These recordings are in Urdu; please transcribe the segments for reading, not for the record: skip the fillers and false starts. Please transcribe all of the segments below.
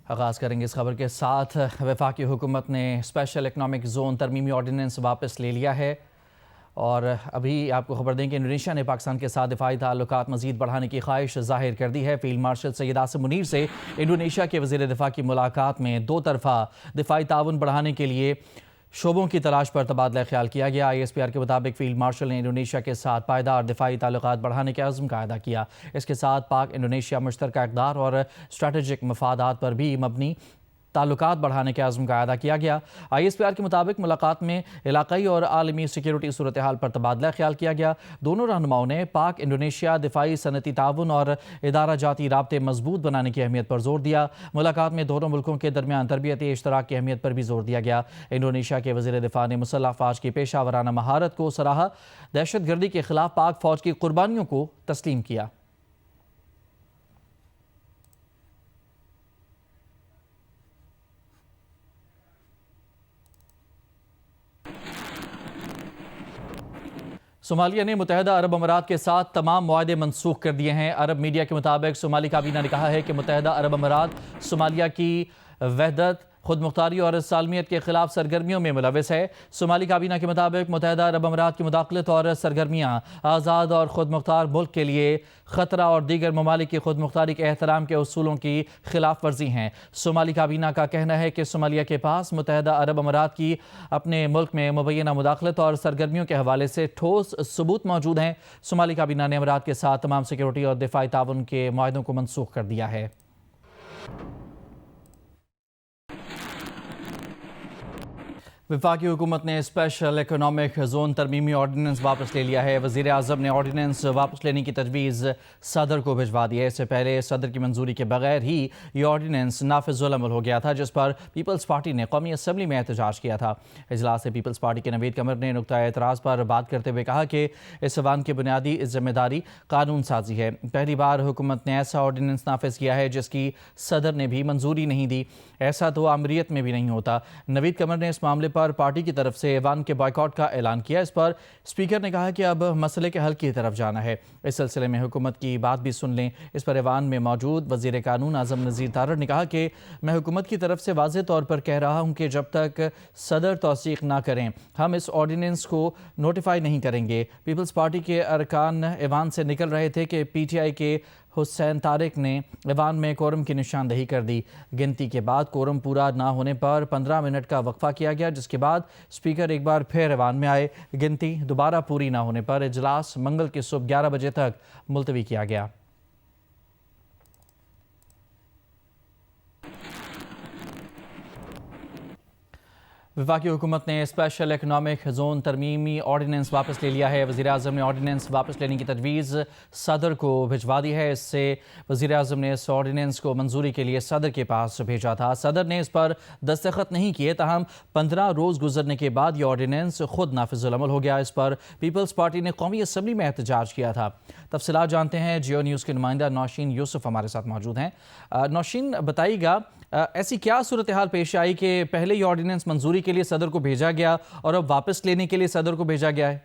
آغاز کریں گے اس خبر کے ساتھ۔ وفاقی حکومت نے اسپیشل اکنامک زون ترمیمی آرڈیننس واپس لے لیا ہے، اور ابھی آپ کو خبر دیں کہ انڈونیشیا نے پاکستان کے ساتھ دفاعی تعلقات مزید بڑھانے کی خواہش ظاہر کر دی ہے۔ فیلڈ مارشل سید عاصم منیر سے انڈونیشیا کے وزیر دفاع کی ملاقات میں دو طرفہ دفاعی تعاون بڑھانے کے لیے شعبوں کی تلاش پر تبادلہ خیال کیا گیا۔ ISPR کے مطابق فیلڈ مارشل نے انڈونیشیا کے ساتھ پائیدار دفاعی تعلقات بڑھانے کے عزم کا اعادہ کیا۔ اس کے ساتھ پاک انڈونیشیا مشترکہ اقدار اور اسٹریٹجک مفادات پر بھی مبنی تعلقات بڑھانے کے عزم کا اعادہ کیا گیا۔ ISPR کے مطابق ملاقات میں علاقائی اور عالمی سیکیورٹی صورتحال پر تبادلہ خیال کیا گیا۔ دونوں رہنماؤں نے پاک انڈونیشیا دفاعی صنعتی تعاون اور ادارہ جاتی رابطے مضبوط بنانے کی اہمیت پر زور دیا۔ ملاقات میں دونوں ملکوں کے درمیان تربیتی اشتراک کی اہمیت پر بھی زور دیا گیا۔ انڈونیشیا کے وزیر دفاع نے مسلح افواج کی پیشہ ورانہ مہارت کو سراہا، دہشت گردی کے خلاف پاک فوج کی قربانیوں کو تسلیم کیا۔ صومالیہ نے متحدہ عرب امارات کے ساتھ تمام معاہدے منسوخ کر دیے ہیں۔ عرب میڈیا کے مطابق صومالی کابینہ نے کہا ہے کہ متحدہ عرب امارات صومالیہ کی وحدت، خود مختاری اور سالمیت کے خلاف سرگرمیوں میں ملوث ہے۔ صومالی کابینہ کے مطابق متحدہ عرب امارات کی مداخلت اور سرگرمیاں آزاد اور خود مختار ملک کے لیے خطرہ اور دیگر ممالک کی خود مختاری کے احترام کے اصولوں کی خلاف ورزی ہیں۔ صومالی کابینہ کا کہنا ہے کہ صومالیہ کے پاس متحدہ عرب امارات کی اپنے ملک میں مبینہ مداخلت اور سرگرمیوں کے حوالے سے ٹھوس ثبوت موجود ہیں۔ صومالی کابینہ نے امارات کے ساتھ تمام سیکیورٹی اور دفاعی تعاون کے معاہدوں کو منسوخ کر دیا ہے۔ وفاقی حکومت نے اسپیشل اکنامک زون ترمیمی آرڈیننس واپس لے لیا ہے۔ وزیر اعظم نے آرڈیننس واپس لینے کی تجویز صدر کو بھجوا دی ہے۔ اس سے پہلے صدر کی منظوری کے بغیر ہی یہ آرڈیننس نافذ العمل ہو گیا تھا، جس پر پیپلز پارٹی نے قومی اسمبلی میں احتجاج کیا تھا۔ اجلاس سے پیپلز پارٹی کے نوید قمر نے نقطہ اعتراض پر بات کرتے ہوئے کہا کہ اس ایوان کی بنیادی ذمہ داری قانون سازی ہے۔ پہلی بار حکومت نے ایسا آرڈیننس نافذ کیا ہے جس کی صدر نے بھی منظوری نہیں دی۔ ایسا تو آمریت میں بھی نہیں ہوتا۔ نوید قمر نے اس معاملے پر پارٹی کی طرف سے ایوان کے بائیکاٹ کا اعلان کیا۔ اس پر اسپیکر نے کہا کہ اب مسئلے کے حل کی طرف جانا ہے۔ اس سلسلے میں حکومت کی بات بھی سن لیں۔ اس پر ایوان میں موجود وزیر قانون اعظم نذیر تارڑ نے کہا کہ میں حکومت کی طرف سے واضح طور پر کہہ رہا ہوں کہ جب تک صدر توثیق نہ کریں ہم اس آرڈیننس کو نوٹیفائی نہیں کریں گے۔ پیپلز پارٹی کے ارکان ایوان سے نکل رہے تھے کہ PTI کے حسین طارق نے ایوان میں کورم کی نشاندہی کر دی۔ گنتی کے بعد کورم پورا نہ ہونے پر 15 منٹ کا وقفہ کیا گیا، جس کے بعد اسپیکر ایک بار پھر ایوان میں آئے۔ گنتی دوبارہ پوری نہ ہونے پر اجلاس منگل کی صبح 11 بجے تک ملتوی کیا گیا۔ وفاقی حکومت نے اسپیشل اکنامک زون ترمیمی آرڈیننس واپس لے لیا ہے۔ وزیر اعظم نے آرڈیننس واپس لینے کی تجویز صدر کو بھجوا دی ہے۔ اس سے وزیر اعظم نے اس آرڈیننس کو منظوری کے لیے صدر کے پاس بھیجا تھا۔ صدر نے اس پر دستخط نہیں کیے، تاہم 15 روز گزرنے کے بعد یہ آرڈیننس خود نافذ العمل ہو گیا۔ اس پر پیپلز پارٹی نے قومی اسمبلی میں احتجاج کیا تھا۔ تفصیلات جانتے ہیں، جیو نیوز کے نمائندہ نوشین یوسف ہمارے ساتھ موجود ہیں۔ نوشین، بتائیے گا ایسی کیا صورتحال پیش آئی کہ پہلے یہ آرڈیننس منظوری کے لیے صدر کو بھیجا گیا اور اب واپس لینے کے لیے صدر کو بھیجا گیا ہے؟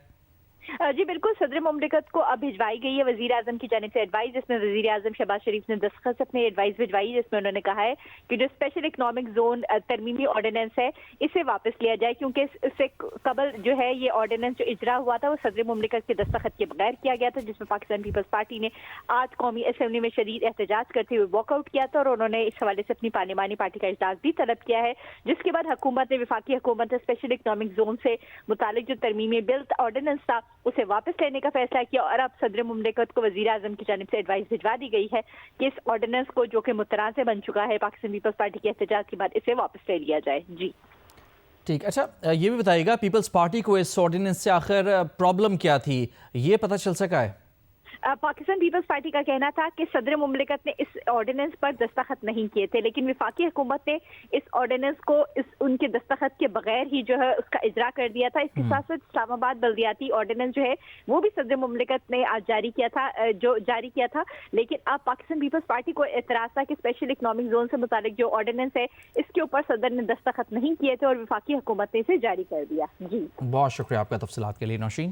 جی بالکل، صدر مملکت کو اب بھجوائی گئی ہے وزیر اعظم کی جانب سے ایڈوائز، جس میں وزیر اعظم شہباز شریف نے دستخط سے اپنی ایڈوائز بھجوائی، جس میں انہوں نے کہا ہے کہ جو اسپیشل اکنامک زون ترمیمی آرڈیننس ہے اسے واپس لیا جائے، کیونکہ اس سے قبل جو ہے یہ آرڈیننس جو اجرا ہوا تھا وہ صدر مملکت کے دستخط کے بغیر کیا گیا تھا، جس میں پاکستان پیپلز پارٹی نے آج قومی اسمبلی میں شدید احتجاج کرتے ہوئے واک آؤٹ کیا تھا، اور انہوں نے اس حوالے سے اپنی پارلیمانی پارٹی کا اجلاس بھی طلب کیا ہے، جس کے بعد حکومت نے وفاقی حکومت اسپیشل اکنامک زون سے متعلق جو ترمیمی بل آرڈیننس تھا اسے واپس لینے کا فیصلہ کیا، اور اب صدر مملکت کو وزیر اعظم کی جانب سے ایڈوائز بھجوا دی گئی ہے کہ اس آرڈیننس کو، جو کہ متنازع بن چکا ہے پاکستان پیپلز پارٹی کے احتجاج کے بعد، اسے واپس لے لیا جائے۔ جی ٹھیک، اچھا یہ بھی بتائیے گا پیپلز پارٹی کو اس آرڈیننس سے آخر پرابلم کیا تھی، یہ پتہ چل سکا ہے؟ پاکستان پیپلز پارٹی کا کہنا تھا کہ صدر مملکت نے اس آرڈیننس پر دستخط نہیں کیے تھے، لیکن وفاقی حکومت نے اس آرڈیننس کو ان کے دستخط کے بغیر ہی جو ہے اس کا اجرا کر دیا تھا۔ اس کے ساتھ ساتھ اسلام آباد بلدیاتی آرڈیننس جو ہے وہ بھی صدر مملکت نے آج جاری کیا تھا، لیکن اب پاکستان پیپلز پارٹی کو اعتراض تھا کہ اسپیشل اکنامک زون سے متعلق جو آرڈیننس ہے اس کے اوپر صدر نے دستخط نہیں کیے تھے اور وفاقی حکومت نے اسے جاری کر دیا۔ جی بہت شکریہ آپ کا تفصیلات کے لیے نوشین۔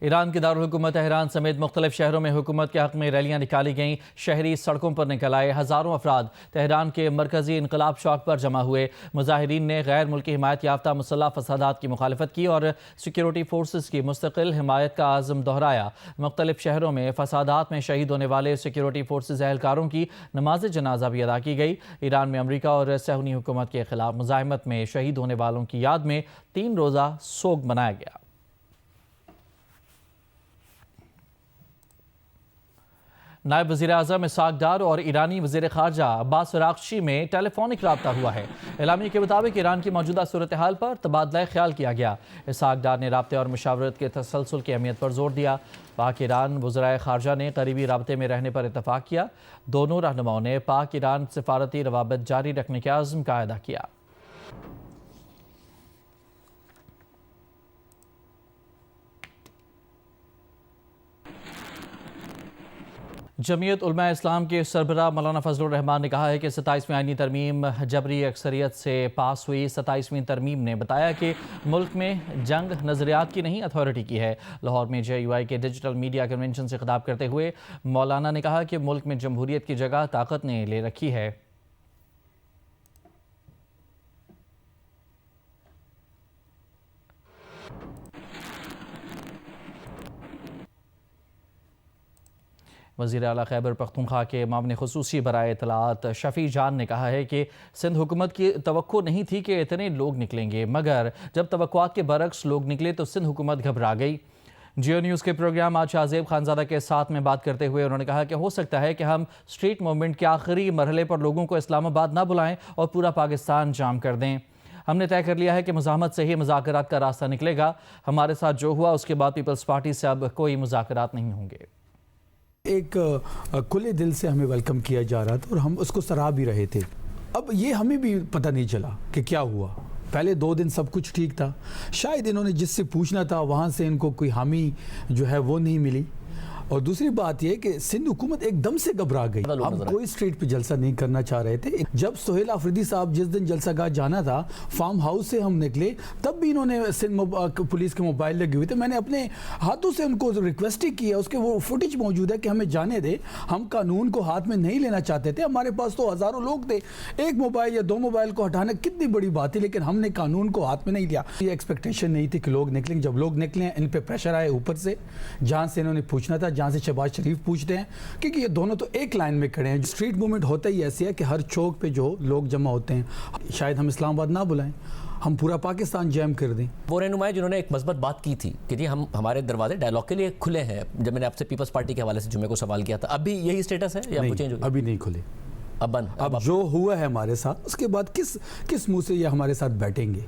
ایران کے دارالحکومت تہران سمیت مختلف شہروں میں حکومت کے حق میں ریلیاں نکالی گئیں. شہری سڑکوں پر نکل آئے. ہزاروں افراد تہران کے مرکزی انقلاب چوک پر جمع ہوئے. مظاہرین نے غیر ملکی حمایت یافتہ مسلح فسادات کی مخالفت کی اور سیکیورٹی فورسز کی مستقل حمایت کا عزم دہرایا. مختلف شہروں میں فسادات میں شہید ہونے والے سیکیورٹی فورسز اہلکاروں کی نماز جنازہ بھی ادا کی گئی. ایران میں امریکہ اور صہیونی حکومت کے خلاف مزاحمت میں شہید ہونے والوں کی یاد میں 3 روزہ سوگ منایا گیا. نائب وزیر اعظم اسحاق ڈار اور ایرانی وزیر خارجہ عباس عراقچی میں ٹیلی فونک رابطہ ہوا ہے. اعلامیہ کے مطابق ایران کی موجودہ صورتحال پر تبادلہ خیال کیا گیا. اسحاق ڈار نے رابطے اور مشاورت کے تسلسل کی اہمیت پر زور دیا. پاک ایران وزرائے خارجہ نے قریبی رابطے میں رہنے پر اتفاق کیا. دونوں رہنماؤں نے پاک ایران سفارتی روابط جاری رکھنے کے عزم کا اعادہ کیا. جمعیت علماء اسلام کے سربراہ مولانا فضل الرحمان نے کہا ہے کہ 27ویں آئینی ترمیم جبری اکثریت سے پاس ہوئی. 27ویں ترمیم نے بتایا کہ ملک میں جنگ نظریات کی نہیں اتھارٹی کی ہے. لاہور میں JUI کے ڈیجیٹل میڈیا کنونشن سے خطاب کرتے ہوئے مولانا نے کہا کہ ملک میں جمہوریت کی جگہ طاقت نے لے رکھی ہے. وزیر اعلیٰ خیبر پختونخوا کے معاون خصوصی برائے اطلاعات شفیع جان نے کہا ہے کہ سندھ حکومت کی توقع نہیں تھی کہ اتنے لوگ نکلیں گے، مگر جب توقعات کے برعکس لوگ نکلے تو سندھ حکومت گھبرا گئی. جیو نیوز کے پروگرام آج شاہزیب خانزادہ کے ساتھ میں بات کرتے ہوئے انہوں نے کہا کہ ہو سکتا ہے کہ ہم اسٹریٹ موومنٹ کے آخری مرحلے پر لوگوں کو اسلام آباد نہ بلائیں اور پورا پاکستان جام کر دیں. ہم نے طے کر لیا ہے کہ مزاحمت سے ہی مذاکرات کا راستہ نکلے گا. ہمارے ساتھ جو ہوا اس کے بعد پیپلز پارٹی سے اب کوئی مذاکرات نہیں ہوں گے. ایک کھلے دل سے ہمیں ویلکم کیا جا رہا تھا اور ہم اس کو سراہ بھی رہے تھے. اب یہ ہمیں بھی پتہ نہیں چلا کہ کیا ہوا. پہلے 2 دن سب کچھ ٹھیک تھا. شاید انہوں نے جس سے پوچھنا تھا وہاں سے ان کو کوئی حامی جو ہے وہ نہیں ملی. اور دوسری بات یہ کہ سندھ حکومت ایک دم سے گھبرا گئی. ہم کوئی اسٹریٹ پہ جلسہ نہیں کرنا چاہ رہے تھے. جب سہیل آفریدی صاحب جس دن جلسہ گاہ جانا تھا فارم ہاؤس سے ہم نکلے تب بھی انہوں نے سندھ پولیس کے موبائل لگے ہوئے تھے. میں نے اپنے ہاتھوں سے ان کو ریکویسٹ ہی کیا. اس کے وہ فوٹیج موجود ہے کہ ہمیں جانے دے. ہم قانون کو ہاتھ میں نہیں لینا چاہتے تھے. ہمارے پاس تو ہزاروں لوگ تھے. ایک موبائل یا 2 موبائل کو ہٹانا کتنی بڑی بات ہے، لیکن ہم نے قانون کو ہاتھ میں نہیں لیا. یہ ایکسپیکٹیشن نہیں تھی کہ لوگ نکلیں. جب لوگ نکلے ان پہ پریشر آئے اوپر سے، جہاں سے انہوں نے پوچھنا تھا، جہاں سے شہباز شریف پوچھتے ہیں، کیونکہ یہ دونوں تو ایک لائن میں کھڑے ہیں. اسٹریٹ موومنٹ ہوتا ہی ایسے ہے کہ ہر چوک پہ جو لوگ جمع ہوتے ہیں. شاید ہم اسلام آباد نہ بلائیں، ہم پورا پاکستان جیم کر دیں. وہ رہنمائی جنہوں نے ایک مثبت بات کی تھی کہ جی ہمارے دروازے ڈائلاگ کے لیے کھلے ہیں. جب میں نے آپ سے پیپلز پارٹی کے حوالے سے جمعے کو سوال کیا تھا، اب بھی یہی اسٹیٹس ہے یا وہ چینج ہو گیا؟ ابھی نہیں کھلے. اب جو ہوا ہے ہمارے ساتھ اس کے بعد کس منہ سے یہ ہمارے ساتھ بیٹھیں گے؟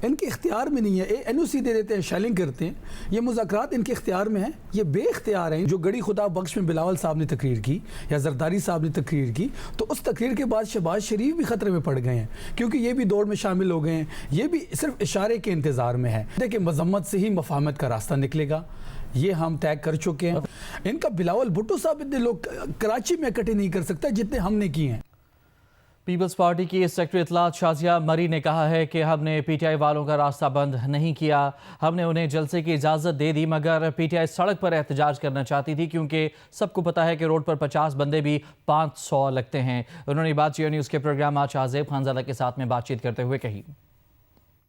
ان کے اختیار میں نہیں ہے. NOC دے دیتے ہیں، شیلنگ کرتے ہیں. یہ مذاکرات ان کے اختیار میں ہیں. یہ بے اختیار ہیں. جو گڑی خدا بخش میں بلاول صاحب نے تقریر کی یا زرداری صاحب نے تقریر کی، تو اس تقریر کے بعد شہباز شریف بھی خطرے میں پڑ گئے ہیں، کیونکہ یہ بھی دوڑ میں شامل ہو گئے ہیں. یہ بھی صرف اشارے کے انتظار میں ہے. دیکھیں مذمت سے ہی مفاہمت کا راستہ نکلے گا. یہ ہم طے کر چکے ہیں. ان کا بلاول بھٹو صاحب اتنے لوگ کراچی میں اکٹھے نہیں کر سکتا جتنے ہم نے کیے ہیں. پیپلز پارٹی کی سیکرٹری اطلاعات شازیہ مری نے کہا ہے کہ ہم نے PTI والوں کا راستہ بند نہیں کیا. ہم نے انہیں جلسے کی اجازت دے دی، مگر PTI سڑک پر احتجاج کرنا چاہتی تھی کیونکہ سب کو پتا ہے کہ روڈ پر 50 بندے بھی 500 لگتے ہیں. انہوں نے بات جیو نیوز کے پروگرام آج شاہزیب خانزادہ کے ساتھ میں بات چیت کرتے ہوئے کہی.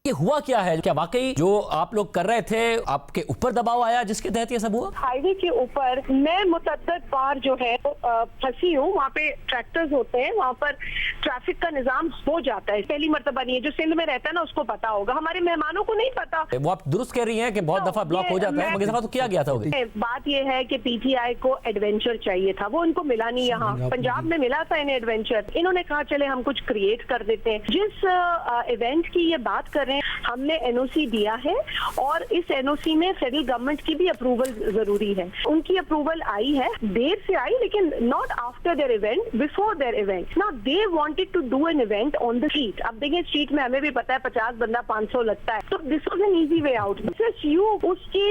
یہ ہوا کیا ہے؟ کیا واقعی جو آپ لوگ کر رہے تھے آپ کے اوپر دباؤ آیا جس کے تحت یہ سب ہوا؟ ہائی وے کے اوپر میں متعدد بار جو ہے پھنسی ہوں. وہاں پہ ٹریکٹرز ہوتے ہیں، وہاں پر ٹریفک کا نظام ہو جاتا ہے. پہلی مرتبہ نہیں ہے. جو سندھ میں رہتا ہے نا اس کو پتا ہوگا، ہمارے مہمانوں کو نہیں پتا. وہ آپ درست کہہ رہی ہیں کہ بہت دفعہ بلاک ہو جاتا ہے، مگر اس دفعہ تو کیا گیا تھا. بات یہ ہے کہ PTI کو ایڈونچر چاہیے تھا، وہ ان کو ملا نہیں. یہاں پنجاب میں ملا تھا انہیں ایڈونچر. انہوں نے کہا چلے ہم کچھ کریٹ کر دیتے ہیں. جس ایونٹ کی یہ بات کر رہے ہیں، ہم نے NOC دیا ہے اور اس NOC میں فیڈرل گورنمنٹ کی بھی اپروول ضروری ہے. ان کی اپروول آئی ہے، دیر سے آئی، لیکن not after their event, before their event. No they wanted to do an event on the street. اب دیکھیں اسٹریٹ میں ہمیں بھی پتا ہے 50 بندہ 500 لگتا ہے، تو this was an easy way out. U S کی